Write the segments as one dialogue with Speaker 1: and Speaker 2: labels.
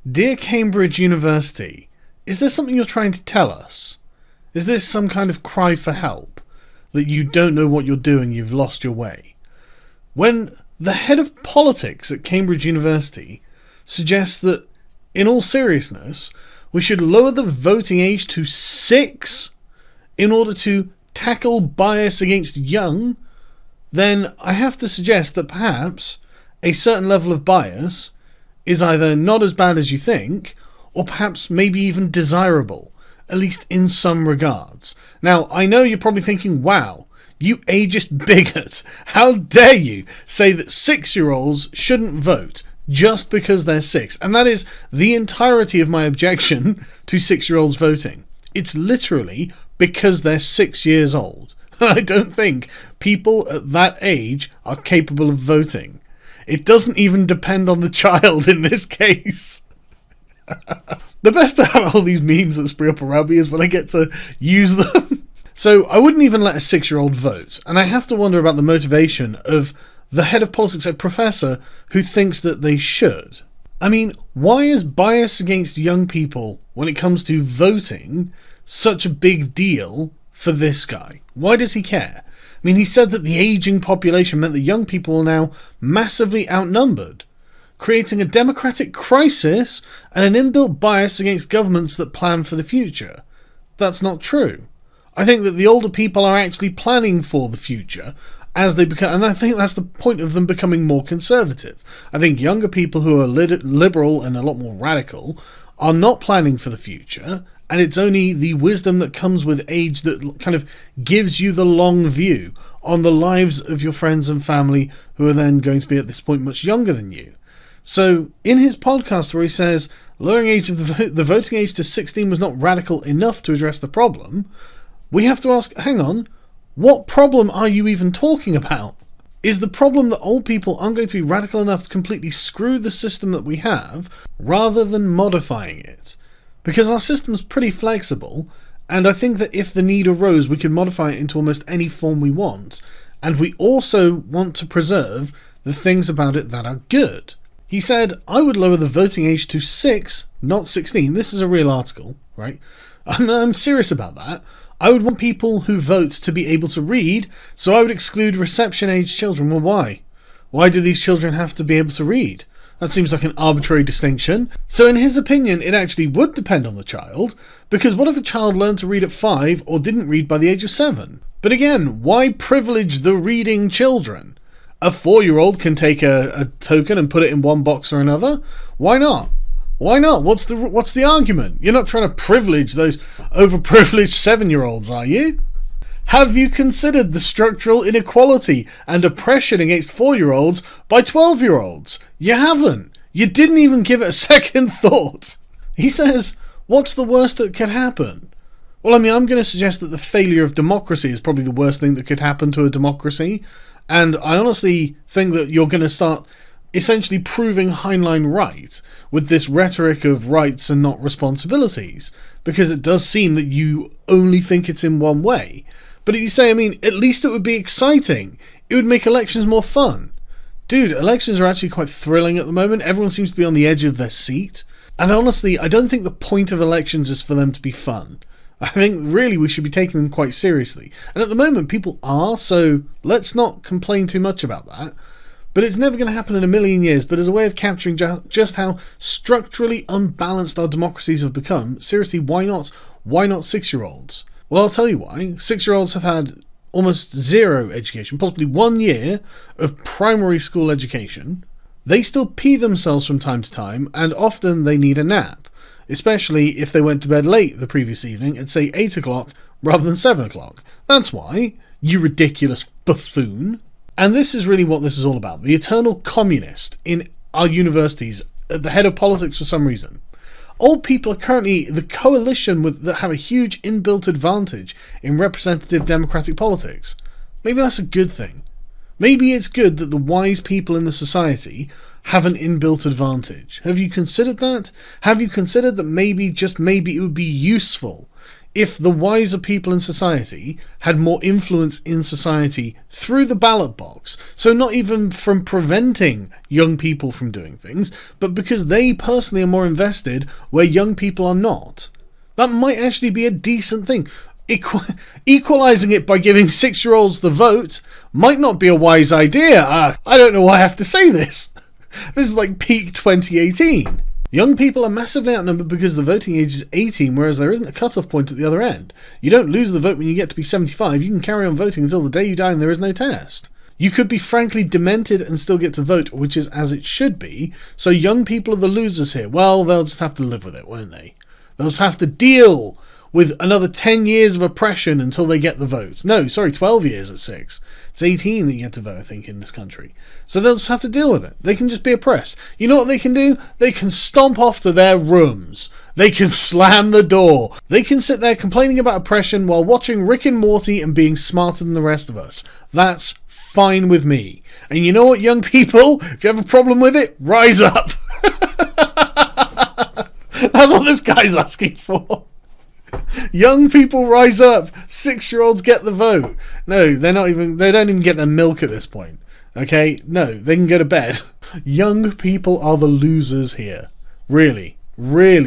Speaker 1: Dear Cambridge University, is there something you're trying to tell us? Is this some kind of cry for help? That you don't know what you're doing, you've lost your way? When the head of politics at Cambridge University suggests that, in all seriousness, we should lower the voting age to 6 in order to tackle bias against young, then I have to suggest that perhaps a certain level of bias is either not as bad as you think, or perhaps maybe even desirable, at least in some regards. Now, I know you're probably thinking, wow, you ageist bigot, how dare you say that 6-year-olds shouldn't vote just because they're 6? And that is the entirety of my objection to 6-year-olds voting. It's literally because they're 6 years old. I don't think people at that age are capable of voting. It doesn't even depend on the child in this case. The best part about all these memes that spring up around me is when I get to use them. So I wouldn't even let a 6-year-old vote, and I have to wonder about the motivation of the head of politics, a professor who thinks that they should. I mean, why is bias against young people when it comes to voting such a big deal for this guy? Why does he care? I mean, he said that the ageing population meant that young people are now massively outnumbered, creating a democratic crisis and an inbuilt bias against governments that plan for the future. That's not true. I think that the older people are actually planning for the future as they become, and I think that's the point of them becoming more conservative. I think younger people who are liberal and a lot more radical are not planning for the future, and it's only the wisdom that comes with age that kind of gives you the long view on the lives of your friends and family who are then going to be at this point much younger than you. So, in his podcast where he says lowering age of the voting age to 16 was not radical enough to address the problem, we have to ask, hang on, what problem are you even talking about? Is the problem that old people aren't going to be radical enough to completely screw the system that we have, rather than modifying it? Because our system's pretty flexible, and I think that if the need arose, we could modify it into almost any form we want, and we also want to preserve the things about it that are good. He said, I would lower the voting age to 6, not 16. This is a real article, right? I'm serious about that. I would want people who vote to be able to read, so I would exclude reception-age children. Well, why? Why do these children have to be able to read? That seems like an arbitrary distinction. So in his opinion, it actually would depend on the child, because what if a child learned to read at 5 or didn't read by the age of 7? But again, why privilege the reading children? A 4-year-old can take a token and put it in one box or another. Why not? Why not? What's the argument? You're not trying to privilege those overprivileged 7-year-olds, are you? Have you considered the structural inequality and oppression against 4-year-olds by 12-year-olds? You haven't. You didn't even give it a second thought. He says, what's the worst that could happen? Well, I mean, I'm going to suggest that the failure of democracy is probably the worst thing that could happen to a democracy. And I honestly think that you're going to start essentially proving Heinlein right with this rhetoric of rights and not responsibilities, because it does seem that you only think it's in one way. But you say, I mean, at least it would be exciting. It would make elections more fun. Dude, elections are actually quite thrilling at the moment. Everyone seems to be on the edge of their seat. And honestly, I don't think the point of elections is for them to be fun. I think really we should be taking them quite seriously. And at the moment people are, so let's not complain too much about that. But it's never going to happen in a million years. But as a way of capturing just how structurally unbalanced our democracies have become, seriously, why not? Why not 6-year-olds? Well, I'll tell you why. 6-year-olds have had almost zero education, possibly 1 year of primary school education. They still pee themselves from time to time, and often they need a nap, especially if they went to bed late the previous evening at, say, 8 o'clock rather than 7 o'clock. That's why, you ridiculous buffoon. And this is really what this is all about. The eternal communist in our universities at the head of politics for some reason. Old people are currently the coalition that have a huge inbuilt advantage in representative democratic politics. Maybe that's a good thing. Maybe it's good that the wise people in the society have an inbuilt advantage. Have you considered that? Have you considered that maybe, just maybe, it would be useful if the wiser people in society had more influence in society through the ballot box. So not even from preventing young people from doing things, but because they personally are more invested where young people are not. That might actually be a decent thing. Equalising it by giving 6-year-olds the vote might not be a wise idea. I don't know why I have to say this. This is like peak 2018. Young people are massively outnumbered because the voting age is 18, whereas there isn't a cut-off point at the other end. You don't lose the vote when you get to be 75. You can carry on voting until the day you die and there is no test. You could be frankly demented and still get to vote, which is as it should be. So young people are the losers here. Well, they'll just have to live with it, won't they? They'll just have to deal with another 10 years of oppression until they get the vote. No, sorry, 12 years at 6. It's 18 that you get to vote, I think, in this country. So they'll just have to deal with it. They can just be oppressed. You know what they can do? They can stomp off to their rooms. They can slam the door. They can sit there complaining about oppression while watching Rick and Morty and being smarter than the rest of us. That's fine with me. And you know what, young people? If you have a problem with it, rise up. That's what this guy's asking for. Young people rise up. 6-year-olds get the vote. No, they don't even get their milk at this point. Okay? No, they can go to bed. Young people are the losers here. Really,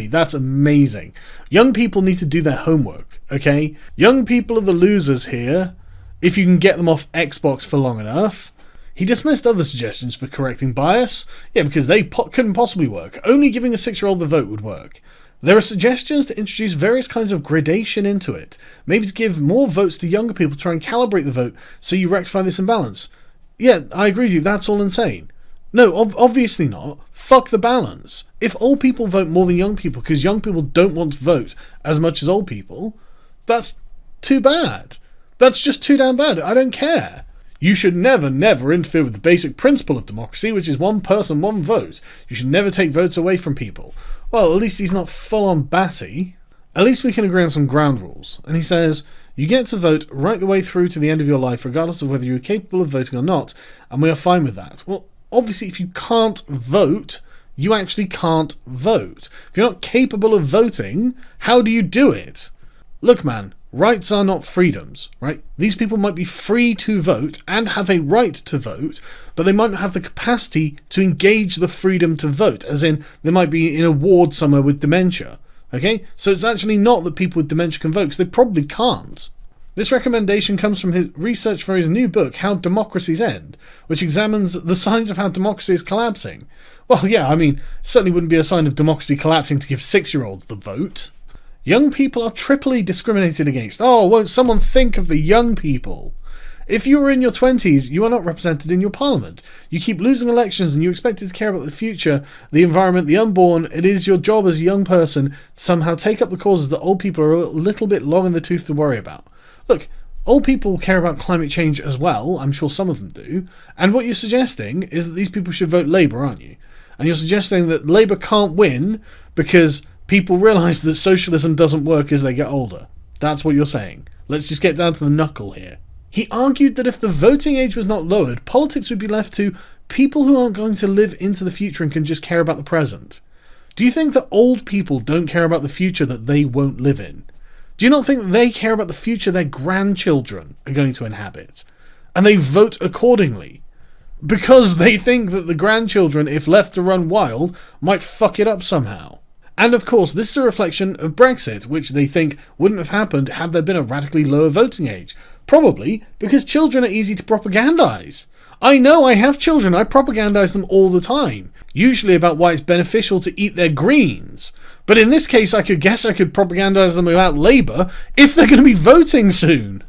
Speaker 1: that's amazing. Young people need to do their homework, okay? Young people are the losers here if you can get them off Xbox for long enough. He dismissed other suggestions for correcting bias. Yeah, because they couldn't possibly work. Only giving a 6-year-old the vote would work. There are suggestions to introduce various kinds of gradation into it. Maybe to give more votes to younger people to try and calibrate the vote so you rectify this imbalance. Yeah, I agree with you, that's all insane. No, obviously not. Fuck the balance. If old people vote more than young people because young people don't want to vote as much as old people, that's too bad. That's just too damn bad. I don't care. You should never interfere with the basic principle of democracy, which is one person, one vote. You should never take votes away from people. Well, at least he's not full-on batty. At least we can agree on some ground rules. And he says, you get to vote right the way through to the end of your life, regardless of whether you're capable of voting or not, and we are fine with that. Well, obviously, if you can't vote, you actually can't vote. If you're not capable of voting, how do you do it? Look, man, rights are not freedoms, right? These people might be free to vote and have a right to vote, but they might not have the capacity to engage the freedom to vote, as in they might be in a ward somewhere with dementia, okay? So it's actually not that people with dementia can vote, because they probably can't. This recommendation comes from his research for his new book, How Democracies End, which examines the signs of how democracy is collapsing. Well, yeah, I mean, it certainly wouldn't be a sign of democracy collapsing to give 6-year-olds the vote. Young people are triply discriminated against. Oh, won't someone think of the young people? If you are in your 20s, you are not represented in your parliament. You keep losing elections and you expect to care about the future, the environment, the unborn. It is your job as a young person to somehow take up the causes that old people are a little bit long in the tooth to worry about. Look, old people care about climate change as well. I'm sure some of them do. And what you're suggesting is that these people should vote Labour, aren't you? And you're suggesting that Labour can't win because people realise that socialism doesn't work as they get older. That's what you're saying. Let's just get down to the knuckle here. He argued that if the voting age was not lowered, politics would be left to people who aren't going to live into the future and can just care about the present. Do you think that old people don't care about the future that they won't live in? Do you not think they care about the future their grandchildren are going to inhabit? And they vote accordingly? Because they think that the grandchildren, if left to run wild, might fuck it up somehow. And of course, this is a reflection of Brexit, which they think wouldn't have happened had there been a radically lower voting age. Probably because children are easy to propagandise. I know, I have children, I propagandise them all the time. Usually about why it's beneficial to eat their greens. But in this case, I could propagandise them about Labour if they're going to be voting soon.